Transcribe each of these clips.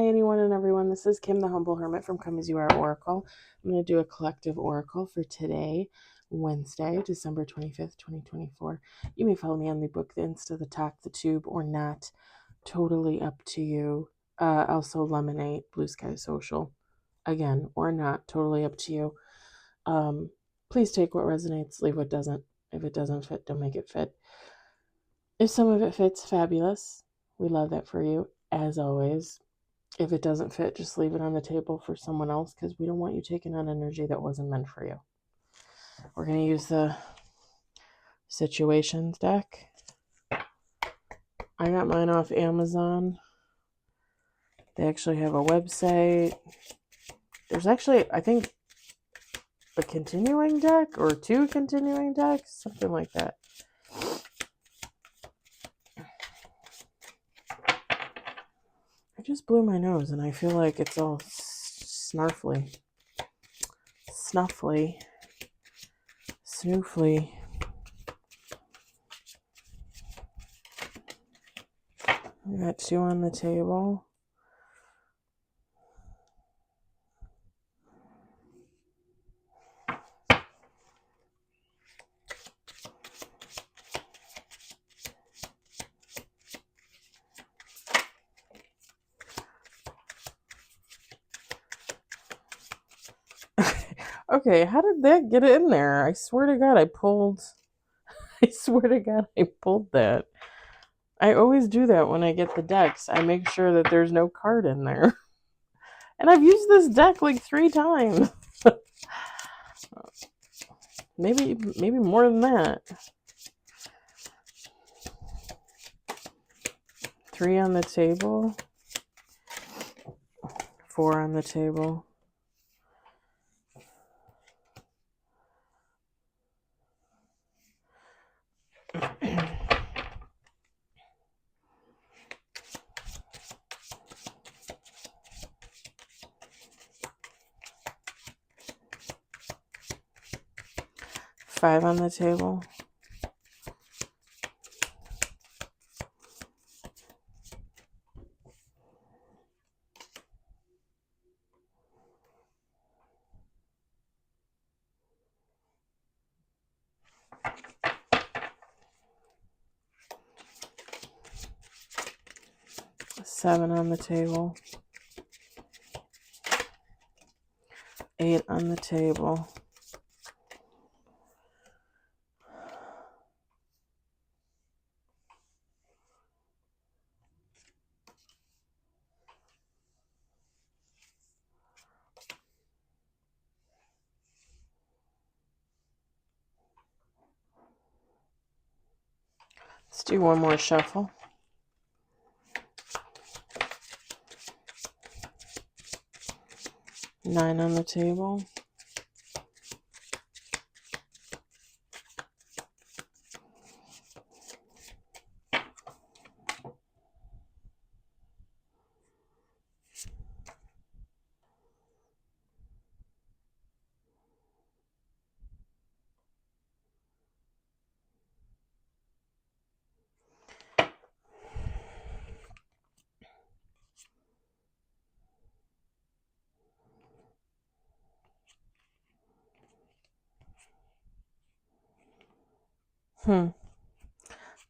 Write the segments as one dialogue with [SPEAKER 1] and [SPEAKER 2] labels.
[SPEAKER 1] anyone and everyone. This is Kim, the Humble Hermit from Come As You Are Oracle. I'm going to do a collective oracle for today, Wednesday, December 25th, 2024. You may follow me on the book, the Insta, the Talk, the Tube, or not. Totally up to you. Also, Lemonade, Blue Sky Social. Again, or not. Totally up to you. Please take what resonates, leave what doesn't. If it doesn't fit, don't make it fit. If some of it fits, fabulous. We love that for you, as always. If it doesn't fit, just leave it on the table for someone else because we don't want you taking on energy that wasn't meant for you. We're going to use the Situations deck. I got mine off Amazon. They actually have a website. There's actually, I think, a continuing deck or 2 continuing decks, something like that. I just blew my nose and I feel like it's all snuffly, snoofly. We got 2 on the table. Okay, how did that get in there? I swear to God, I pulled that. I always do that when I get the decks. I make sure that there's no card in there. And I've used this deck like 3 times. maybe more than that. 3 on the table. 4 on the table. Five on the table. Seven on the table. 8 on the table. Let's do one more shuffle. Nine on the table.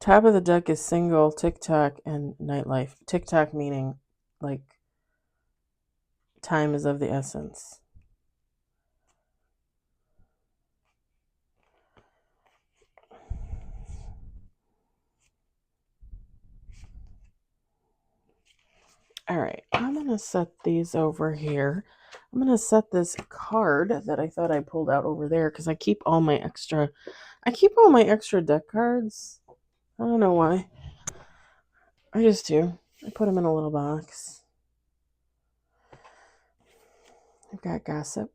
[SPEAKER 1] Top of the deck is single, TikTok, and nightlife. TikTok meaning like time is of the essence. All right, I'm going to set these over here. I'm going to set this card that I thought I pulled out over there because I keep all my extra deck cards. I don't know why. I just do. I put them in a little box. I've got Gossip,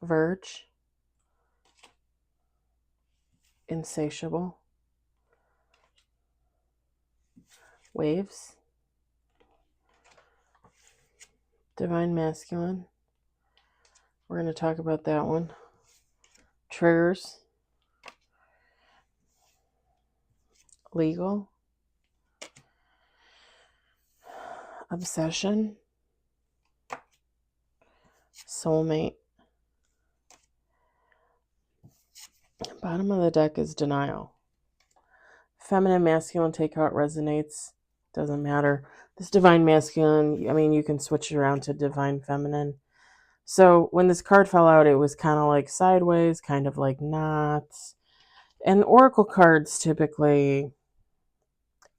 [SPEAKER 1] Verge, Insatiable, Waves, Divine Masculine. We're going to talk about that one. Triggers, Legal, obsession, soulmate. Bottom of the deck is denial. Feminine, masculine, take how it resonates. Doesn't matter. This divine masculine, I mean, you can switch it around to divine feminine. So when this card fell out, it was kind of like sideways, kind of like not. And oracle cards typically,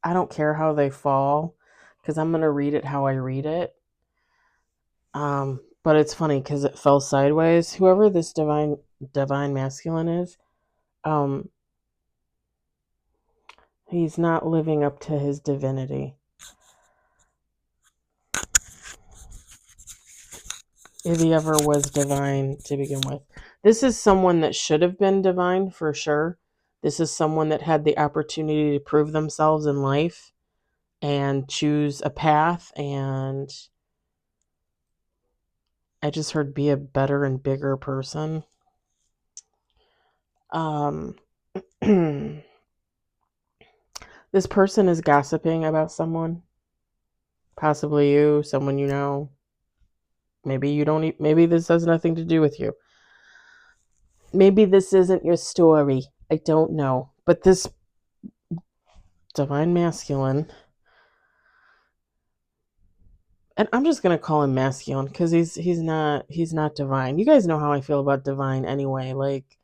[SPEAKER 1] I don't care how they fall because I'm going to read it how I read it. But it's funny because it fell sideways. Whoever this divine masculine is, he's not living up to his divinity. If he ever was divine to begin with. This is someone that should have been divine for sure. This is someone that had the opportunity to prove themselves in life and choose a path. And I just heard be a better and bigger person. This person is gossiping about someone. Possibly you, someone you know. Maybe you don't. Maybe this has nothing to do with you. Maybe this isn't your story. I don't know. But this divine masculine, and I'm just gonna call him masculine because he's not divine. You guys know how I feel about divine anyway. Like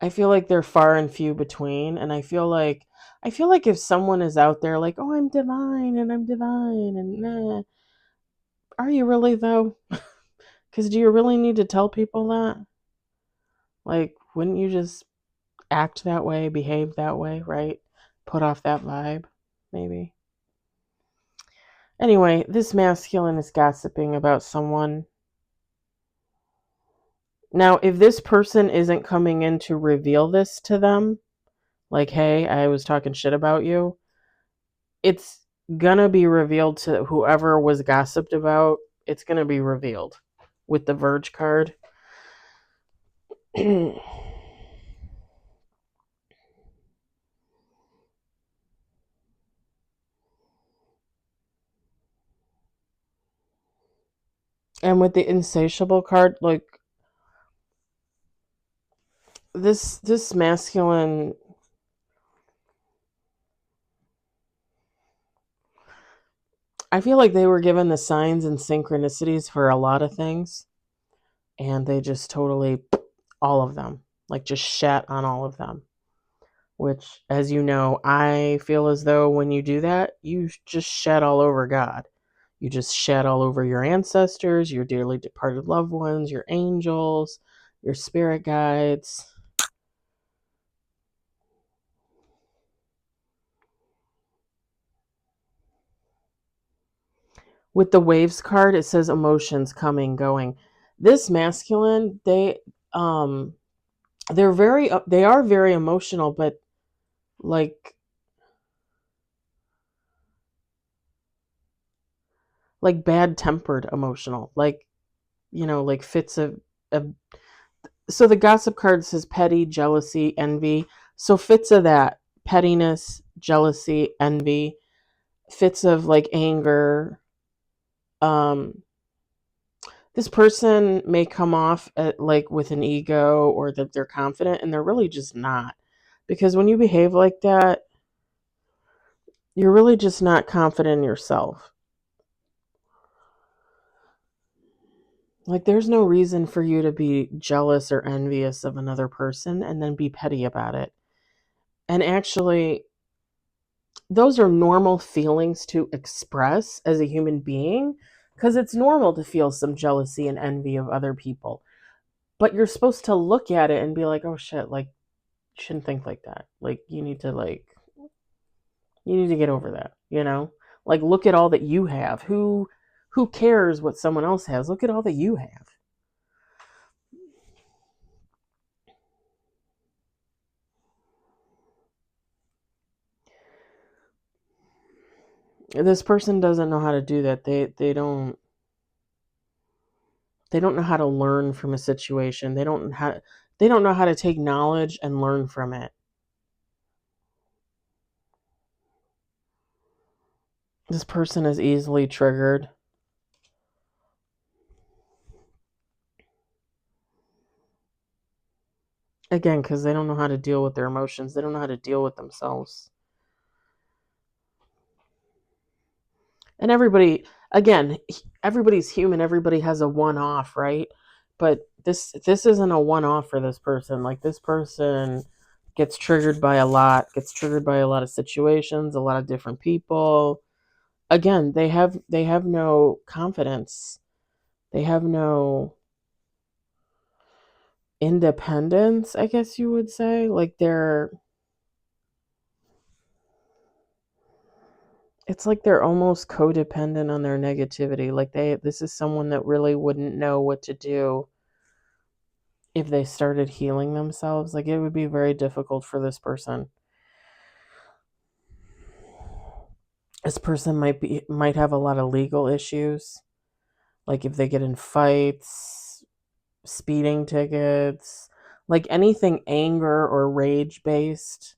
[SPEAKER 1] I feel like they're far and few between, and I feel like if someone is out there like, oh, I'm divine and are you really though? Because do you really need to tell people that? Like, wouldn't you just act that way, behave that way, right? Put off that vibe, maybe. Anyway, this masculine is gossiping about someone. Now, if this person isn't coming in to reveal this to them, like, hey, I was talking shit about you, it's gonna be revealed to whoever was gossiped about. It's gonna be revealed with the Verge card. And with the Insatiable card, like, this masculine, I feel like they were given the signs and synchronicities for a lot of things, and they just totally, all of them, like, just shat on all of them. Which, as you know, I feel as though when you do that, you just shat all over God. You just shat all over your ancestors, your dearly departed loved ones, your angels, your spirit guides. With the Waves card, it says emotions coming, going. This masculine, they are very emotional, but like bad-tempered emotional, like, like fits of. So the gossip card says petty, jealousy, envy. So fits of that, pettiness, jealousy, envy, fits of like anger. This person may come off like with an ego or that they're confident, and they're really just not. Because when you behave like that, you're really just not confident in yourself. Like, there's no reason for you to be jealous or envious of another person and then be petty about it. And actually, those are normal feelings to express as a human being, because it's normal to feel some jealousy and envy of other people. But you're supposed to look at it and be like, oh shit, like, you shouldn't think like that. Like, you need to get over that, Like, look at all that you have. Who cares what someone else has? Look at all that you have. This person doesn't know how to do that. They don't know how to learn from a situation. They don't know how to take knowledge and learn from it. This person is easily triggered. Again, because they don't know how to deal with their emotions. They don't know how to deal with themselves. And everybody, again, everybody's human. Everybody has a one-off, right? But this isn't a one-off for this person. Like, this person gets triggered by a lot of situations, a lot of different people. Again, they have no confidence. They have no independence, I guess you would say. Like, it's like they're almost codependent on their negativity. Like, this is someone that really wouldn't know what to do if they started healing themselves. Like, it would be very difficult for this person. This person might have a lot of legal issues. Like, if they get in fights, speeding tickets, like anything anger or rage based.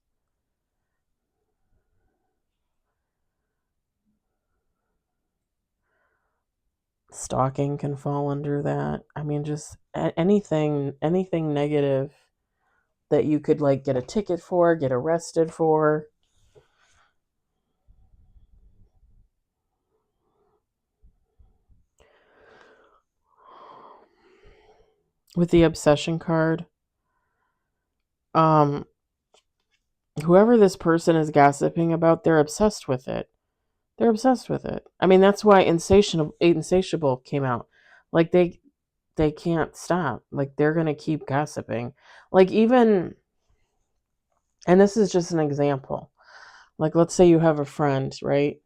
[SPEAKER 1] Stalking can fall under that. I mean, just anything negative that you could, like, get a ticket for, get arrested for. With the obsession card, whoever this person is gossiping about, they're obsessed with it. They're obsessed with it. I mean, that's why Insatiable came out. Like, they can't stop. Like, they're going to keep gossiping. Like, even, and this is just an example. Like, let's say you have a friend, right?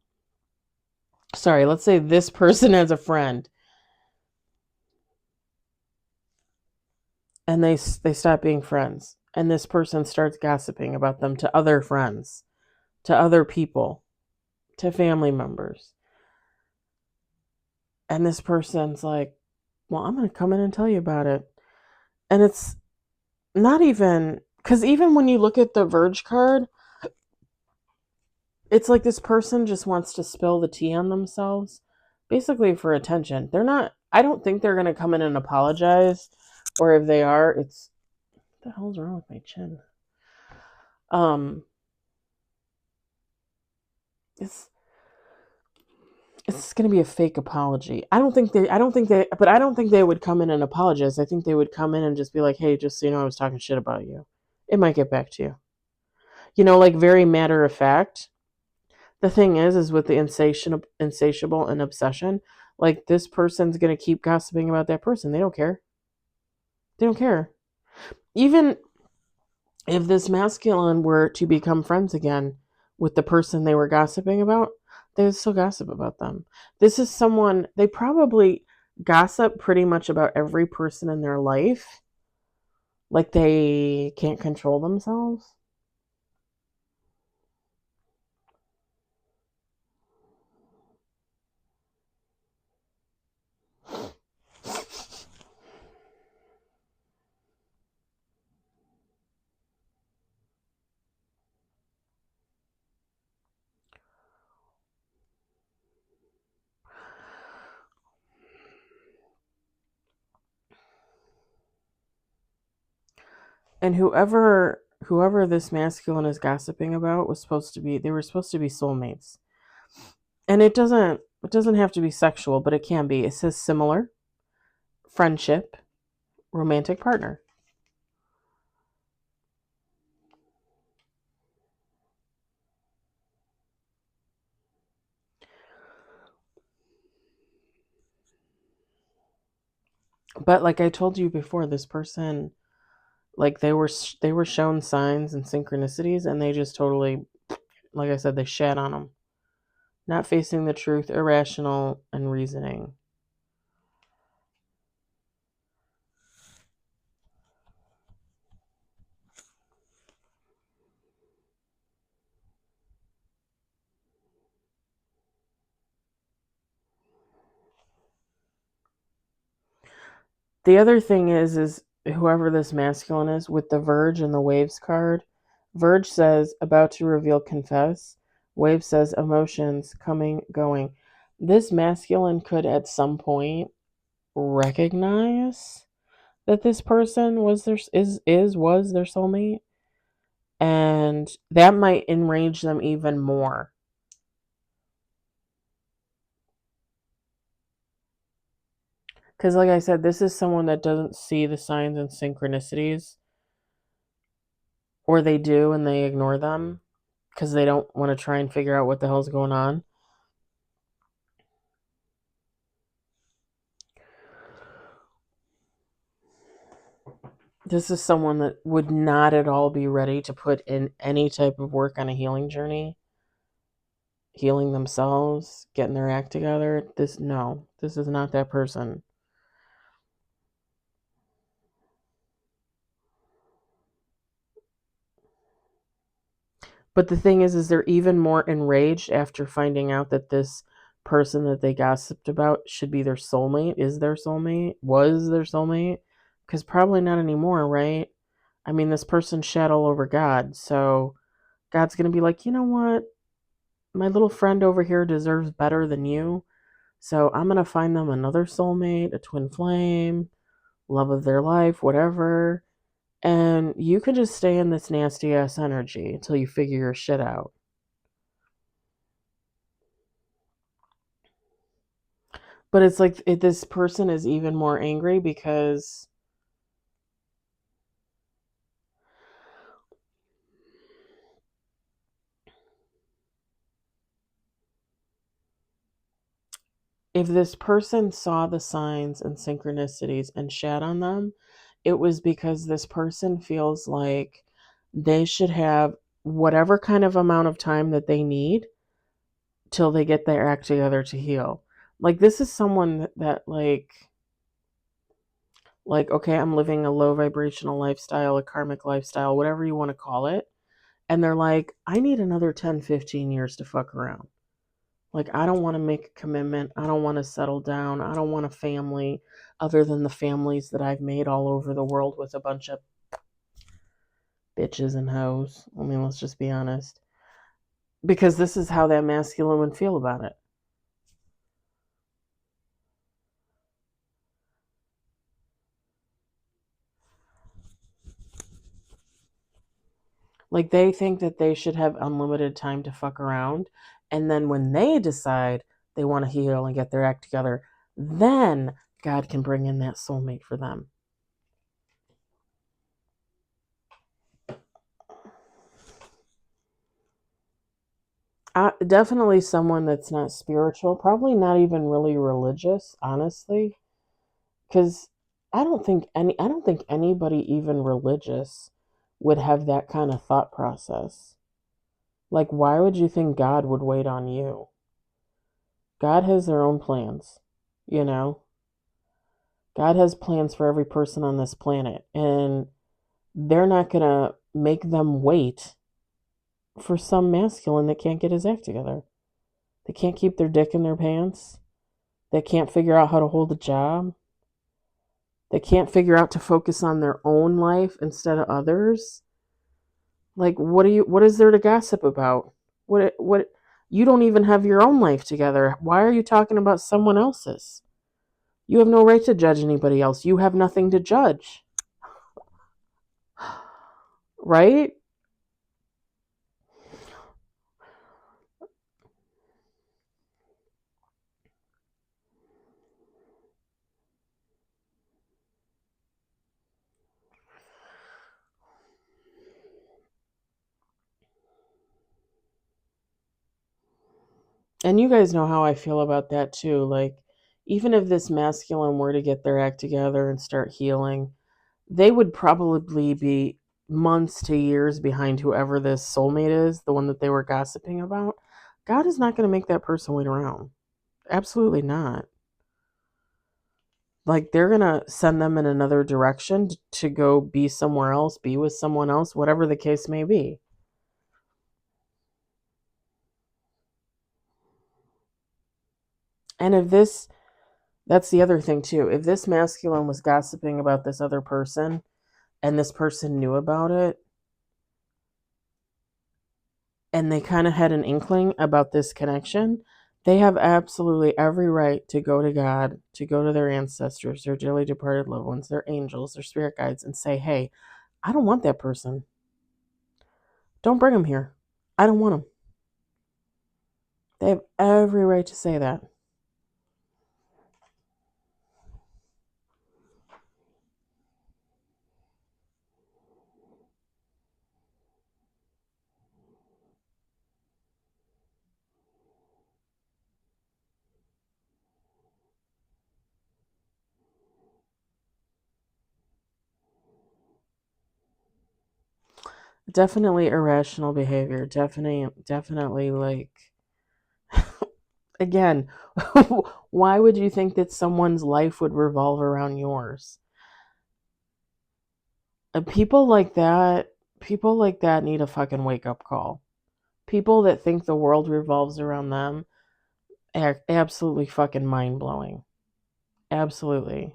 [SPEAKER 1] Sorry, let's say this person has a friend and they stop being friends, and this person starts gossiping about them to other friends, to other people, to family members. And this person's like, well, I'm going to come in and tell you about it. And it's not even, because even when you look at the Verge card, it's like this person just wants to spill the tea on themselves, basically for attention. I don't think they're going to come in and apologize. Or if they are, it's, what the hell's wrong with my chin? It's going to be a fake apology. I don't think they would come in and apologize. I think they would come in and just be like, hey, just so you know, I was talking shit about you. It might get back to you. Like, very matter of fact. The thing is with the insatiable and obsession, like, this person's going to keep gossiping about that person. They don't care. They don't care. Even if this masculine were to become friends again with the person they were gossiping about, they would still gossip about them. This is someone, they probably gossip pretty much about every person in their life. Like, they can't control themselves. And whoever this masculine is gossiping about they were supposed to be soulmates. And it doesn't have to be sexual, but it can be. It says similar, friendship, romantic partner. But like I told you before, this person, like, they were shown signs and synchronicities, and they just totally, like I said, they shat on them. Not facing the truth, irrational, and reasoning. The other thing is whoever this masculine is, with the Verge and the Waves card, Verge says, about to reveal, confess, Wave says emotions coming, going. This masculine could at some point recognize that this person was their was their soulmate, and that might enrage them even more. Because like I said, this is someone that doesn't see the signs and synchronicities, or they do and they ignore them because they don't want to try and figure out what the hell's going on. This is someone that would not at all be ready to put in any type of work on a healing journey, healing themselves, getting their act together. This is not that person. But the thing is they're even more enraged after finding out that this person that they gossiped about should be their soulmate, is their soulmate, was their soulmate. Because probably not anymore, right? I mean, this person shat all over God, so God's going to be like, you know what? My little friend over here deserves better than you. So I'm going to find them another soulmate, a twin flame, love of their life, whatever. And you can just stay in this nasty ass energy until you figure your shit out. But it's like this person is even more angry because if this person saw the signs and synchronicities and shat on them, it was because this person feels like they should have whatever kind of amount of time that they need till they get their act together to heal. Like this is someone that okay, I'm living a low vibrational lifestyle, a karmic lifestyle, whatever you want to call it. And they're like, I need another 10, 15 years to fuck around. Like, I don't want to make a commitment. I don't want to settle down. I don't want a family other than the families that I've made all over the world with a bunch of bitches and hoes. I mean, let's just be honest. Because this is how that masculine would feel about it. Like, they think that they should have unlimited time to fuck around. And then when they decide they want to heal and get their act together, then God can bring in that soulmate for them. Definitely someone that's not spiritual, probably not even really religious, honestly, because I don't think anybody even religious would have that kind of thought process. Like, why would you think God would wait on you? God has their own plans, you know? God has plans for every person on this planet, and they're not going to make them wait for some masculine that can't get his act together. They can't keep their dick in their pants. They can't figure out how to hold a job. They can't figure out to focus on their own life instead of others. Like, what is there to gossip about? What you don't even have your own life together. Why are you talking about someone else's? You have no right to judge anybody else. You have nothing to judge. Right? And you guys know how I feel about that too. Like, even if this masculine were to get their act together and start healing, they would probably be months to years behind whoever this soulmate is, the one that they were gossiping about. God is not going to make that person wait around. Absolutely not. Like, they're going to send them in another direction to go be somewhere else, be with someone else, whatever the case may be. And that's the other thing too. If this masculine was gossiping about this other person and this person knew about it, and they kind of had an inkling about this connection, they have absolutely every right to go to God, to go to their ancestors, their dearly departed loved ones, their angels, their spirit guides, and say, hey, I don't want that person. Don't bring them here. I don't want them. They have every right to say that. Definitely irrational behavior. Definitely like, again, why would you think that someone's life would revolve around yours? People like that need a fucking wake up call. People that think the world revolves around them are absolutely fucking mind blowing. Absolutely.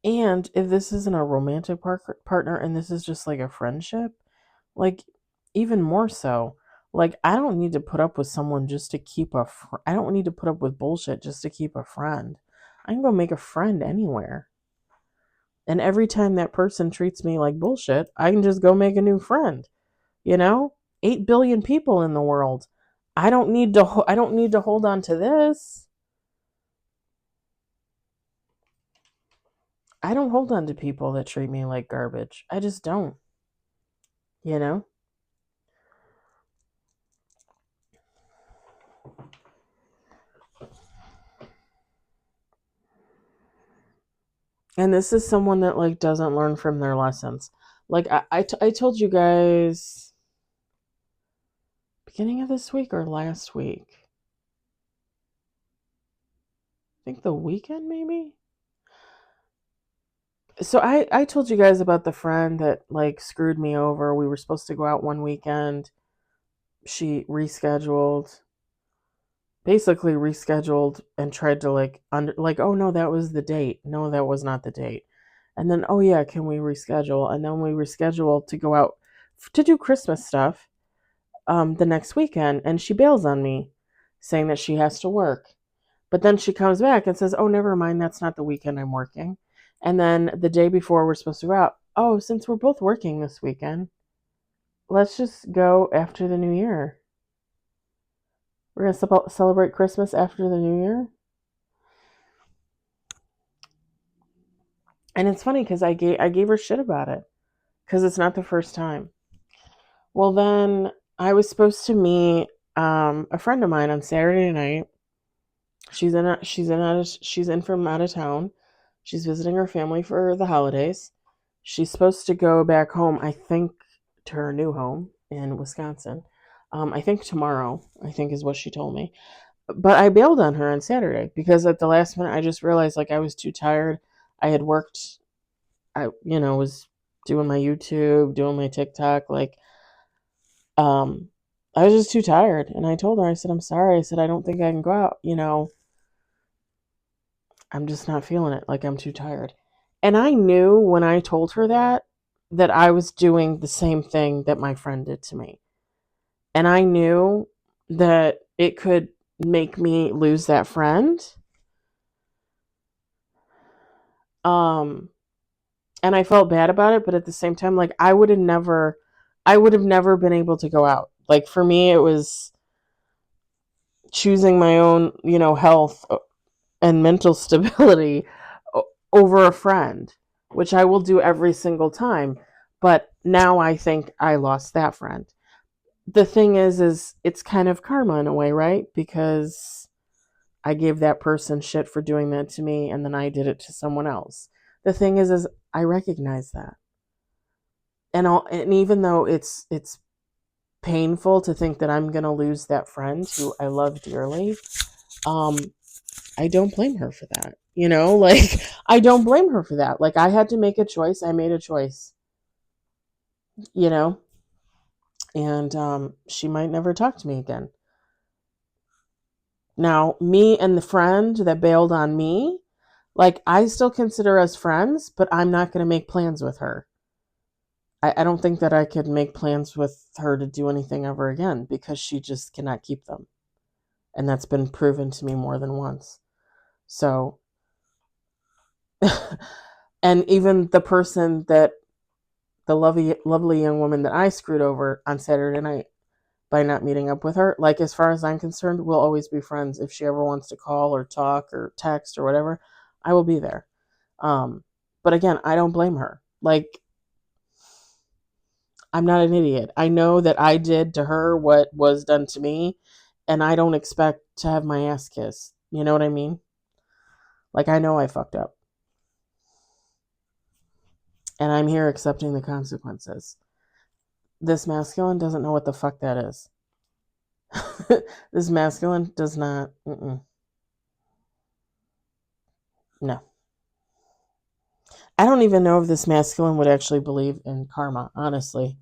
[SPEAKER 1] And if this isn't a romantic partner and this is just like a friendship, like even more so, like I don't need to put up with someone just to keep I don't need to put up with bullshit just to keep a friend. I can go make a friend anywhere. And every time that person treats me like bullshit, I can just go make a new friend. You know? 8 billion people in the world. I don't need to hold on to this. I don't hold on to people that treat me like garbage. I just don't, you know? And this is someone that like doesn't learn from their lessons. Like I told you guys beginning of this week or last week. I think the weekend maybe. So I told you guys about the friend that like screwed me over. We were supposed to go out one weekend. She basically rescheduled and tried to like oh no, that was the date. No, that was not the date. And then oh yeah, can we reschedule? And then we rescheduled to go out to do Christmas stuff the next weekend, and she bails on me saying that she has to work. But then she comes back and says, oh, never mind, that's not the weekend I'm working. And then the day before we're supposed to go out, oh, since we're both working this weekend, let's just go after the new year. We're going to celebrate Christmas after the new year. And it's funny because I gave her shit about it because it's not the first time. Well, then I was supposed to meet a friend of mine on Saturday night. She's in from out of town. She's visiting her family for the holidays. She's supposed to go back home, I think, to her new home in Wisconsin. I think tomorrow, I think is what she told me. But I bailed on her on Saturday because at the last minute I just realized like I was too tired. I had worked, was doing my YouTube, doing my TikTok, um I was just too tired. And I told her, I said, I'm sorry. I said, I don't think I can go out, I'm just not feeling it. Like I'm too tired. And I knew when I told her that I was doing the same thing that my friend did to me. And I knew that it could make me lose that friend. Um and I felt bad about it, but at the same time like I would have never been able to go out. Like for me it was choosing my own, health and mental stability over a friend, which I will do every single time. But now I think I lost that friend. the thing is it's kind of karma in a way, right? Because I gave that person shit for doing that to me, and then I did it to someone else. The thing is I recognize that. And even though it's painful to think that I'm going to lose that friend who I love dearly, um I don't blame her for that. Like I don't blame her for that. Like I had to make a choice. I made a choice, you know, and she might never talk to me again. Now, me and the friend that bailed on me, like I still consider us friends, but I'm not going to make plans with her. I don't think that I could make plans with her to do anything ever again because she just cannot keep them. And that's been proven to me more than once. So, and even the person that the lovely young woman that I screwed over on Saturday night by not meeting up with her, like as far as I'm concerned, we'll always be friends. If she ever wants to call or talk or text or whatever, I will be there. But again, I don't blame her. Like I'm not an idiot. I know that I did to her what was done to me, and I don't expect to have my ass kissed. You know what I mean? Like I know I fucked up, and I'm here accepting the consequences. This masculine doesn't know what the fuck that is. This masculine does not. No. I don't even know if this masculine would actually believe in karma, honestly.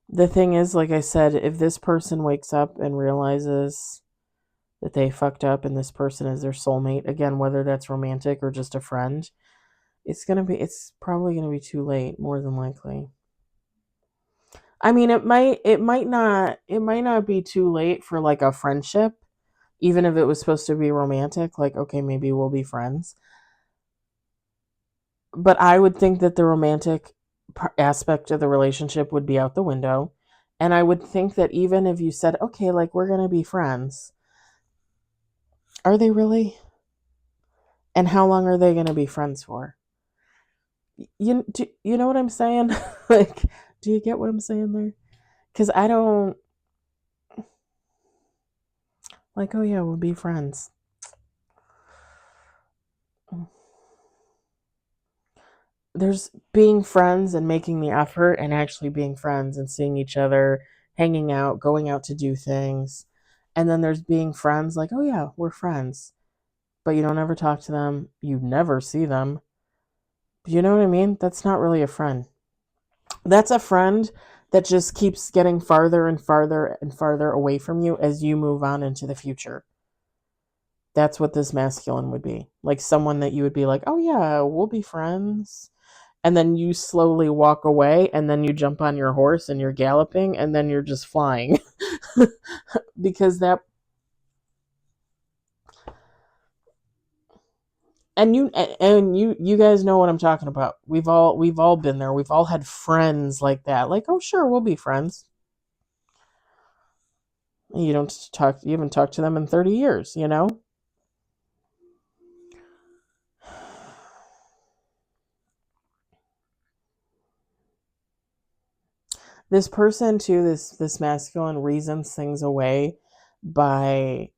[SPEAKER 1] The thing is, like I said, if this person wakes up and realizes that they fucked up and this person is their soulmate, again, whether that's romantic or just a friend, it's probably gonna be too late, more than likely. I mean, it might not be too late for like a friendship, even if it was supposed to be romantic, like okay, maybe we'll be friends. But I would think that the romantic aspect of the relationship would be out the window. And I would think that even if you said, okay, like we're going to be friends, are they really? And how long are they going to be friends for? You know what I'm saying? Like, do you get what I'm saying there? Because I don't, like, oh yeah, we'll be friends. There's being friends and making the effort and actually being friends and seeing each other, hanging out, going out to do things. And then there's being friends like, oh yeah, we're friends. But you don't ever talk to them. You never see them. You know what I mean? That's not really a friend. That's a friend that just keeps getting farther and farther and farther away from you as you move on into the future. That's what this masculine would be. Like someone that you would be like, oh yeah, we'll be friends. And then you slowly walk away and then you jump on your horse and you're galloping and then you're just flying. Because that and you guys know what I'm talking about. We've all been there. We've all had friends like that. Like, oh sure, we'll be friends. You haven't talked to them in 30 years. This person too, this masculine reasons things away by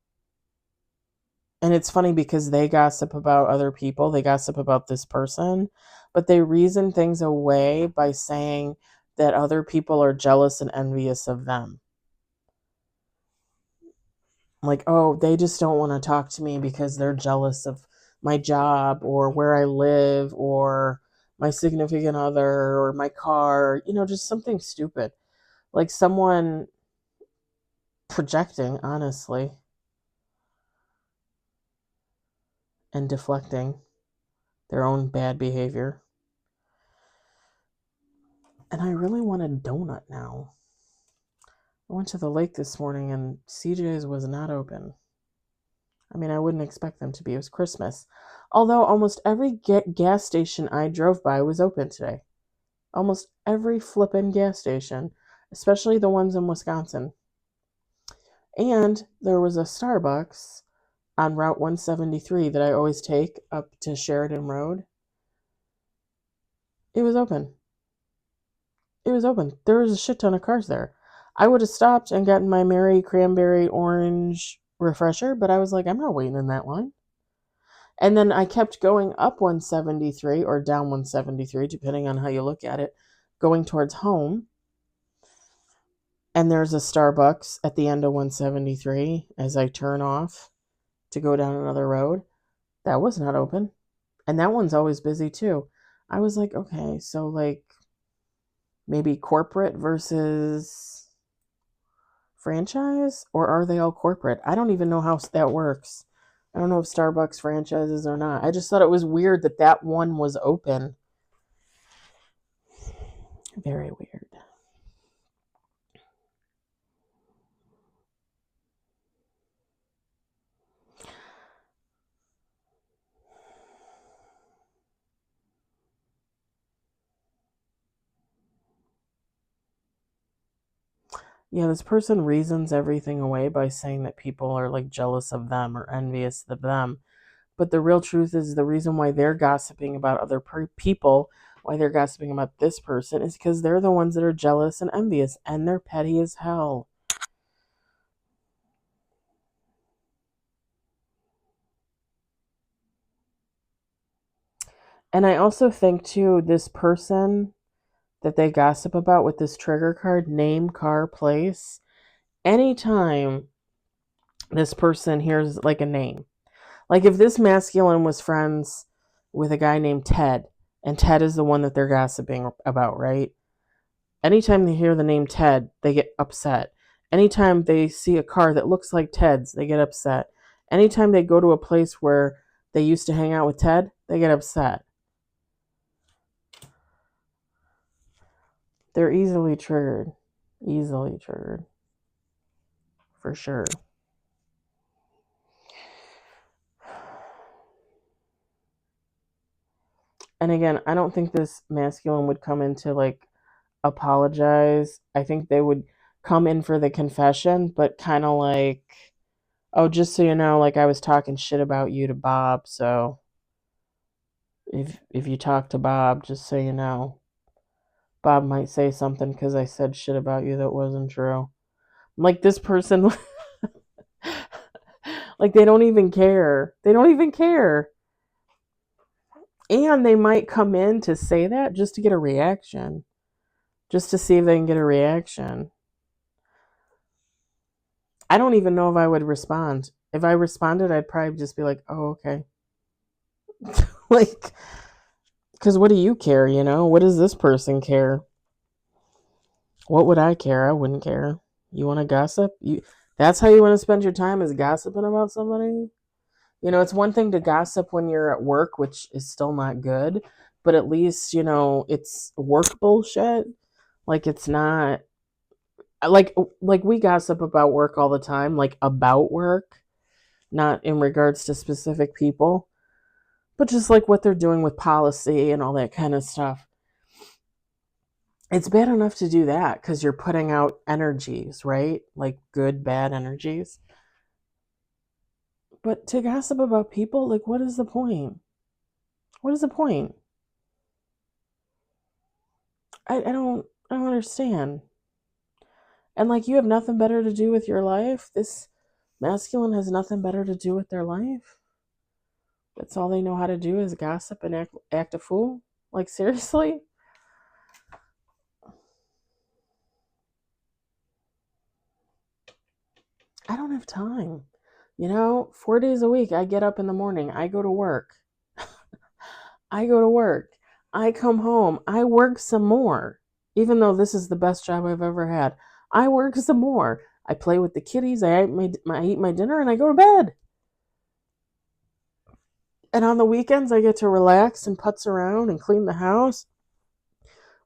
[SPEAKER 1] and it's funny because they gossip about other people, they gossip about this person, but they reason things away by saying that other people are jealous and envious of them. Like, oh, they just don't want to talk to me because they're jealous of my job or where I live or my significant other or my car, just something stupid. Like someone projecting, honestly, and deflecting their own bad behavior. And I really want a donut now. I went to the lake this morning and CJ's was not open. I mean, I wouldn't expect them to be. It was Christmas. Although almost every gas station I drove by was open today. Almost every flippin' gas station, especially the ones in Wisconsin. And there was a Starbucks on Route 173 that I always take up to Sheridan Road. It was open. It was open. There was a shit ton of cars there. I would have stopped and gotten my Mary Cranberry Orange refresher, but I was like, I'm not waiting in that line. And then I kept going up 173 or down 173, depending on how you look at it, going towards home. And there's a Starbucks at the end of 173 as I turn off to go down another road. That was not open. And that one's always busy too. I was like, okay, so like maybe corporate versus franchise, or are they all corporate? I don't even know how that works. I don't know if Starbucks franchises or not. I just thought it was weird that that one was open. Very weird. Yeah, this person reasons everything away by saying that people are like jealous of them or envious of them. But the real truth is the reason why they're gossiping about other people, why they're gossiping about this person, is because they're the ones that are jealous and envious, and they're petty as hell. And I also think, too, this person that they gossip about with this trigger card, name, car, place, anytime this person hears like a name, like if this masculine was friends with a guy named Ted, and Ted is the one that they're gossiping about, right? Anytime they hear the name Ted, they get upset. Anytime they see a car that looks like Ted's, they get upset. Anytime they go to a place where they used to hang out with Ted, they get upset. They're easily triggered. Easily triggered. For sure. And again, I don't think this masculine would come in to like apologize. I think they would come in for the confession, but kind of like, oh, just so you know, like I was talking shit about you to Bob, so if you talk to Bob, just so you know, Bob might say something because I said shit about you that wasn't true. Like this person, like they don't even care. They don't even care. And they might come in to say that just to get a reaction, just to see if they can get a reaction. I don't even know if I would respond. If I responded, I'd probably just be like, oh, okay. Like, because what do you care, you know? What does this person care? What would I care? I wouldn't care. You want to gossip? That's how you want to spend your time, is gossiping about somebody? You know, it's one thing to gossip when you're at work, which is still not good, but at least, you know, it's work bullshit. Like it's not like we gossip about work all the time, like about work, not in regards to specific people, but just like what they're doing with policy and all that kind of stuff. It's bad enough to do that because you're putting out energies, right? Like good, bad energies. But to gossip about people, like, what is the point? What is the point? I don't understand. And like, you have nothing better to do with your life. This masculine has nothing better to do with their life. That's all they know how to do is gossip and act a fool. Like, seriously? I don't have time. You know, 4 days a week, I get up in the morning, I go to work. I go to work. I come home. I work some more. Even though this is the best job I've ever had, I work some more. I play with the kitties. I eat my dinner and I go to bed. And on the weekends, I get to relax and putz around and clean the house,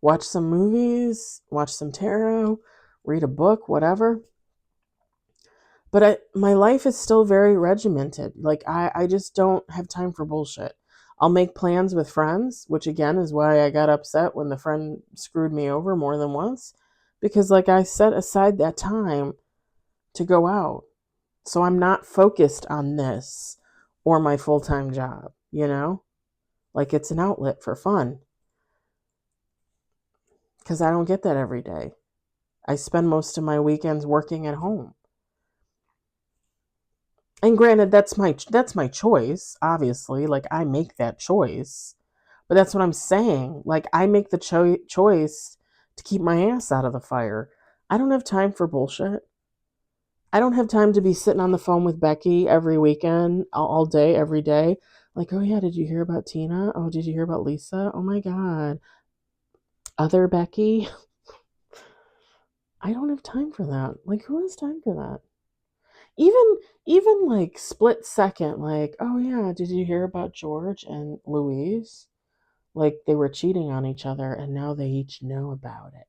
[SPEAKER 1] watch some movies, watch some tarot, read a book, whatever. But my life is still very regimented. Like, I just don't have time for bullshit. I'll make plans with friends, which again is why I got upset when the friend screwed me over more than once. Because, like, I set aside that time to go out. So I'm not focused on this or my full-time job, you know? Like, it's an outlet for fun. Because I don't get that every day. I spend most of my weekends working at home. And granted, that's my choice, obviously. Like, I make that choice. But that's what I'm saying. Like, I make the choice to keep my ass out of the fire. I don't have time for bullshit. I don't have time to be sitting on the phone with Becky every weekend, all day, every day. Like, oh yeah, did you hear about Tina? Oh, did you hear about Lisa? Oh my God. Other Becky? I don't have time for that. Like, who has time for that? Even like split second, like, oh yeah, did you hear about George and Louise? Like, they were cheating on each other and now they each know about it.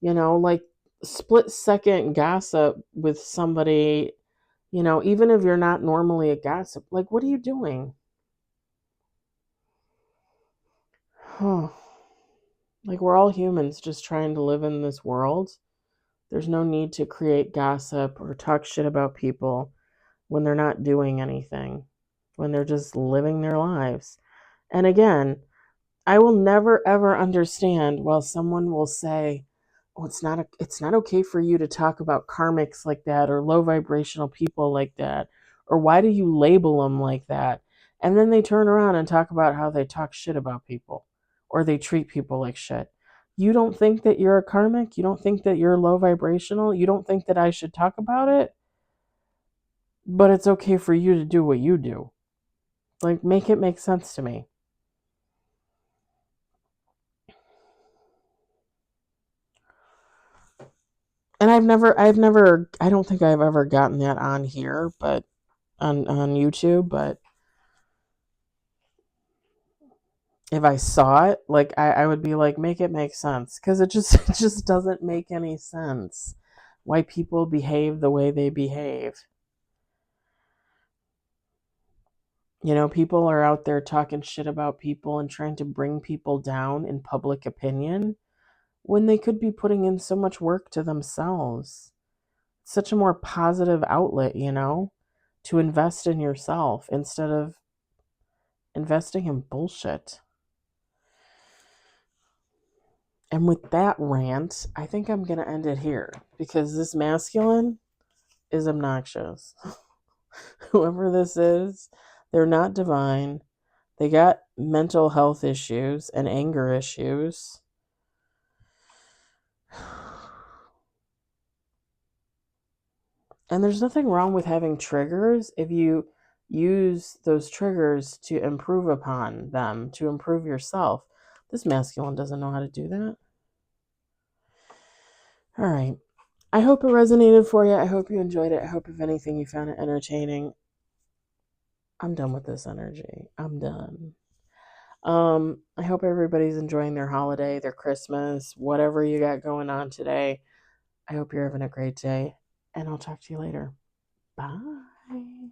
[SPEAKER 1] Like, split second gossip with somebody, even if you're not normally a gossip, like, what are you doing? Like, we're all humans just trying to live in this world. There's no need to create gossip or talk shit about people when they're not doing anything, when they're just living their lives. And again, I will never ever understand why someone will say, "Oh, it's not okay for you to talk about karmics like that or low vibrational people like that, or why do you label them like that?" And then they turn around and talk about how they talk shit about people or they treat people like shit. You don't think that you're a karmic? You don't think that you're low vibrational? You don't think that I should talk about it? But it's okay for you to do what you do. Like, make it make sense to me. And I don't think I've ever gotten that on here, but on YouTube, but if I saw it, like, I would be like, make it make sense. Because it just doesn't make any sense why people behave the way they behave. People are out there talking shit about people and trying to bring people down in public opinion when they could be putting in so much work to themselves. Such a more positive outlet, to invest in yourself instead of investing in bullshit. And with that rant, I think I'm going to end it here because this masculine is obnoxious. Whoever this is, they're not divine. They got mental health issues and anger issues. And there's nothing wrong with having triggers if you use those triggers to improve upon them, to improve yourself. This masculine doesn't know how to do that. All right. I hope it resonated for you. I hope you enjoyed it. I hope, if anything, you found it entertaining. I'm done with this energy. I'm done. I hope everybody's enjoying their holiday, their Christmas, whatever you got going on today. I hope you're having a great day, and I'll talk to you later. Bye.